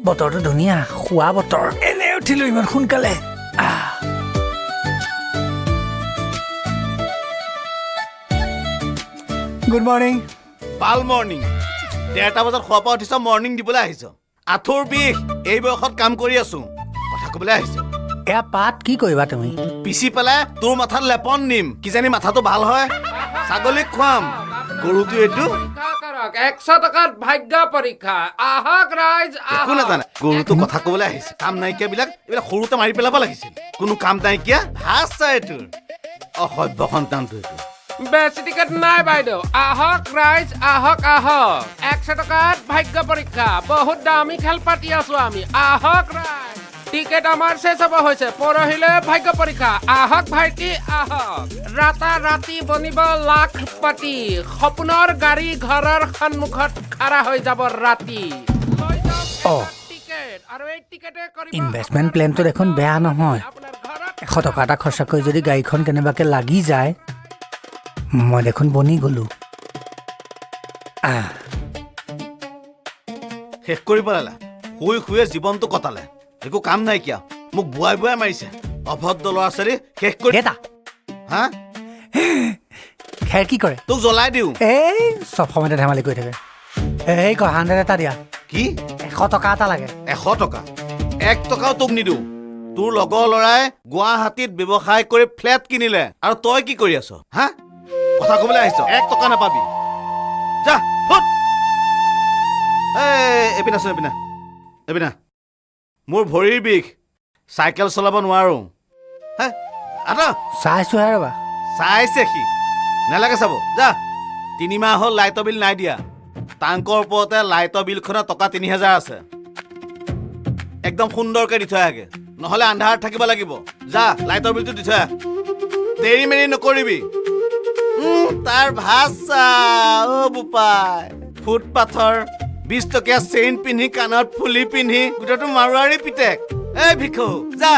বতৰটো ধুনীয়া খোৱা বতৰ এনে উঠিলো ইমান সোনকালে গুড মৰ্নিং ভাল মৰ্নিং 1:30 বজাত খোৱা পৰা উঠিছ মৰ্নিং দিবলৈ আহিছ আঁঠুৰ বিষ এই বয়সত কাম কৰি আছো কথা ক'বলৈ আহিছ এয়া পাত কি কৰিবা তুমি পিচি পেলাই তোৰ মাথাত লেপন নিম কিজানি মাথাটো ভাল হয় ছাগলীক খুৱাম গৰুটো এইটো 100 টকাত ভাগ্য পৰীক্ষা আহক ৰাইজ একো নাজানে গৰুটো কথা ক'বলৈ আহিছে কাম নাইকিয়া বিলাক এইবিলাক সৰুতে মাৰি পেলাব লাগিছিল কোনো কাম নাইকিয়া ভাজ চাই তোৰ অসভ্য সন্তানটো এইটো বেছি টিকেট নাই বাইদেউ আহক ৰাইজ আহক আহক 100 টকাত ভাগ্য পৰীক্ষা বহুত দামী খেল পাতি আছো আমি আহক ৰাইজ টিকেট আমাৰ শেষ হ'ব হৈছে পৰহিলে ভাগ্য পৰীক্ষা আহক ভাইটি আহক ৰাতি বনিব লাখপতি সপোনৰ গাড়ী ঘৰৰ সন্মুখত খাৰা হৈ যাব ৰাতি টিকেট আৰু এই টিকেটে কৰিব ইনভেষ্টমেণ্ট প্লেনটো দেখোন বেয়া নহয় আপোনাৰ ঘৰত 100 টকা এটা খৰচা কৰি যদি গাড়ীখন কেনেবাকে লাগি যায় মই দেখোন বনি গলো শেষ কৰি পেলালে শুই শুয়ে জীৱনটো কটালে একো কাম নাইকিয়া মোক বুৱাই বুৱাই মাৰিছে অভদ্ৰ ল'ৰা ছোৱালী শেষ কৰি এটা হা খেৰ কি কৰে তোক জ্বলাই দিওঁ এই চব সময়তে ধেমালি কৰি থাকে এই ক 100 এটা দিয়া কি 100 টকা এটা লাগে 100 টকা 1 টকাও তোক নিদিওঁ তোৰ লগৰ ল'ৰাই গুৱাহাটীত ব্যৱসায় কৰি ফ্লেট কিনিলে আৰু তই কি কৰি আছ হা কথা ক'বলৈ আহিছ 1 টকা নাপাবি যা ফুট এপিনা চোন এপিনা মোৰ ভৰিৰ বিষ চাইকেল চলাব নোৱাৰো হে আটা চাইছোহে ৰবা চাইছে সি নালাগে চাব যা 3 মাহ হ'ল লাইটৰ বিল নাই দিয়া টাংকৰ ওপৰতে লাইটৰ বিলখনৰ টকা 3000 আছে একদম সুন্দৰকে দি থৈ আগে নহ'লে আন্ধাৰত থাকিব লাগিব যা লাইটৰ বিলটো দি থৈ দেৰি মেৰি নকৰিবি তাৰ ভাষা অ বোপাই ফুটপাথৰ 20 টকীয়া চেইন পিন্ধি কাণত ফুলি পিন্ধি গোটেইটো মাৰোৱাৰী পিতেক এই ভিখু যা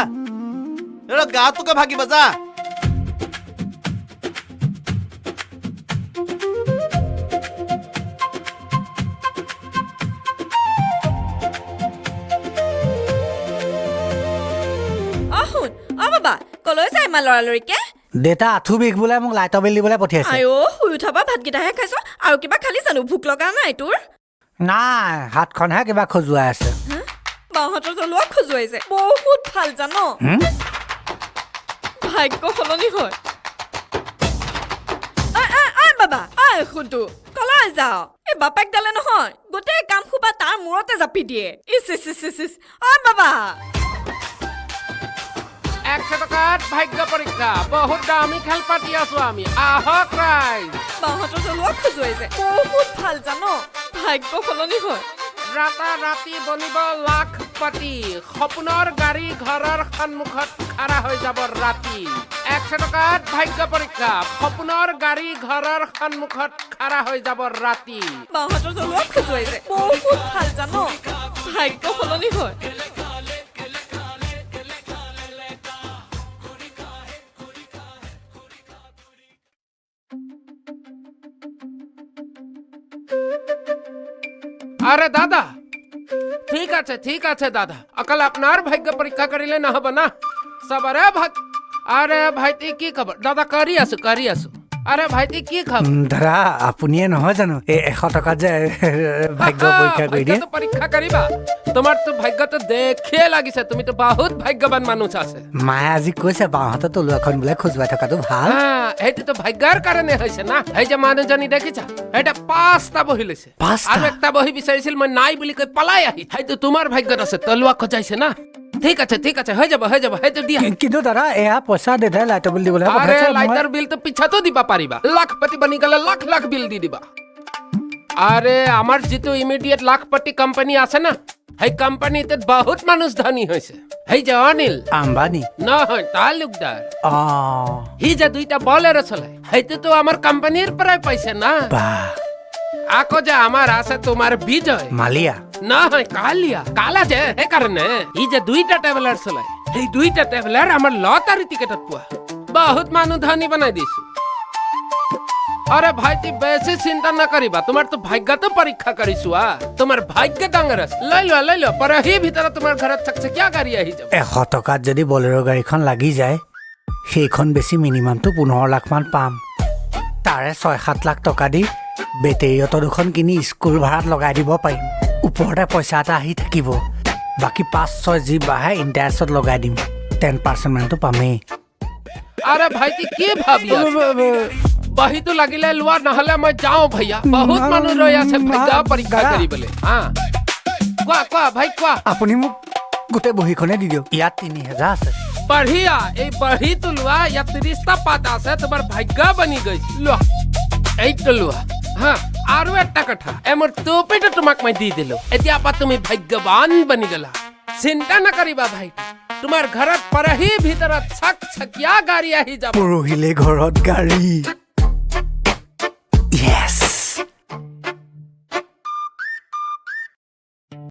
গাটোকে ভাগিবা যা বাবা কলৈ যায় ইমান লৰালৰিকে দেউতা আঁঠু বিষ বোলে মোক লাইটৰ বিল দিবলৈ পঠিয়াইছে আইও শুই উঠাবা ভাতকেইটাহে খাইছ আৰু কিবা খালি জানো ভোক লগা নাই তোৰ নাই হাতখনহে কিবা খজুৱাই আছে বাহঁতৰ তলুৱা খজুৱাইছে বহুত ভাল জান ভাগ্য সলনি হয় বাবা শুনটো কলাই যাও এই বাপেক ডালে নহয় গোটেই কাম খোপা তাৰ মূৰতে জাপি দিয়ে ইচ বাবা 100 টকাত ভাগ্য পৰীক্ষা বহুত দামী খেল পাতি আছো আমি আহক ৰাইজ বাহঁতৰ তলুৱা খজুৱাইছে বহুত ভাল জান ভাগ্য সলনি হয় ৰাতি বনিব লাখপতি সপোনৰ গাড়ী ঘৰৰ সন্মুখত খাৰা হৈ যাব ৰাতি 100 টকাত ভাগ্য পৰীক্ষা সপোনৰ গাড়ী ঘৰৰ সন্মুখত খাৰা হৈ যাব ৰাতি বাহঁতৰ তলুৱা খজুৱাইছে বহুত ভাল জান ভাগ্য সলনি হয় আরে দাদা ঠিক আছে দাদা অকল আপনার ভাগ্য পরীক্ষা করিলে না হবে না সবারে আরে ভাইটি কি খবর দাদা করি আছো আরে ভাইটি কি খবর দাদা আপুনিয়ে নহয় জানো এই 100 টকা যে ভাগ্য পৰীক্ষা কৰি দিয়ে পৰীক্ষা কৰিবা তোমাৰ তো ভাগ্য তো দেখিয়ে লাগিছে তুমি তো বহুত ভাগ্যবান মানুহ আছে মায়ে আজি কৈছে বাহঁতৰ তলুৱাখন বোলে খজুৱাই থকাটো ভাল এইটো তো ভাগ্যৰ কাৰণে হৈছে না এই যে মানুহজনী দেখিছা এটা 5টা বহি লৈছে আৰু একটা বহি বিচাৰিছিল মই নাই বুলি কৈ পলাই আহি এইটো তোমাৰ ভাগ্যত আছে তলুৱা খজাইছে না ঠিক আছে হৈ যাব সেইটো দিয়া কিন্তু দাদা এয়া পইচা দেউতাই লাইটৰ বিল দিবলৈ আৰে লাইটৰ বিল তো পিছাতো দিবা পাৰিবা লাখপতি বনি গলে লাখ বিল দি দিবা আৰে আমাৰ যেটো ইমিডিয়েট লাখপতি কোম্পানী আছে না এই কোম্পানীতে বহুত মানুহ ধনী হৈছে এই যে অনিল আম্বানী নহয় তালুকদাৰ হি যে 2টা বলেৰো চলাই সেইটো তো আমাৰ কোম্পানীৰ পৰাই পাইছে না বাহ আকৌ যে আমাৰ আছে তোমাৰ বিজয় মালিয়া নহয় কালা যে সেইকাৰণে ই যে 2টা ট্ৰেভেলাৰ চলাই এই 2টা ট্ৰেভেলাৰ আমাৰ লটাৰী টিকেটত পোৱা বহুত মানুহ ধনী বনাই দিছো अरे ভাইটি বেশি চিন্তা নকৰিবা তোমাৰ তো ভাগ্যটো পৰীক্ষা কৰিছো তোমাৰ ভাগ্য ডাঙৰ আছে লৈ লো পৰহি ভিতৰত তোমাৰ ঘৰত চকচকীয়া গাড়ী আহি যাব 100 টকাত যদি বলেৰো গাড়ীখন লাগি যায় সেইখন বেছি মিনিমামটো 15 লাখ মান পাম তাৰে 6-7 লাখ টকা দি বেটেৰী অটো দুখন কিনি স্কুল ভাড়াত লগাই দিব পাৰিম ওপৰতে পইচা এটা আহি থাকিব বাকি 5-6 জি বাহে ইন্টাৰেষ্টত লগাই দিম 10% মানটো পামেই अरे भाईटी কি ভাবি বাহিটো লাগিলে লোৱা নহলে মই যাও ভैया বহুত মানুহ ৰৈ আছে ভাগ্য পৰীক্ষা কৰিবলৈ কোৱা ভাই কোৱা আপুনি মোক গোটেই বহিখনে দি দিয়ক ইয়াত 3000 আছে বঢ়িয়া এই বঢ়িটো লোৱা ইয়াত 30টা পাত আছে তোমাৰ ভাগ্য বনি গৈছে লোৱা এইটো লোৱা আৰু এটা কথা এমৰ টুপিটো তোমাক মই দি দিলো এতিয়া পা তুমি ভাগ্যৱান বনি গলা চিন্তা নকৰিবা ভাইটি তোমাৰ ঘৰত পৰহি ভিতৰত চকচকীয়া গাড়ী আহি যাব পৰহিলে ঘৰত গাড়ী Yes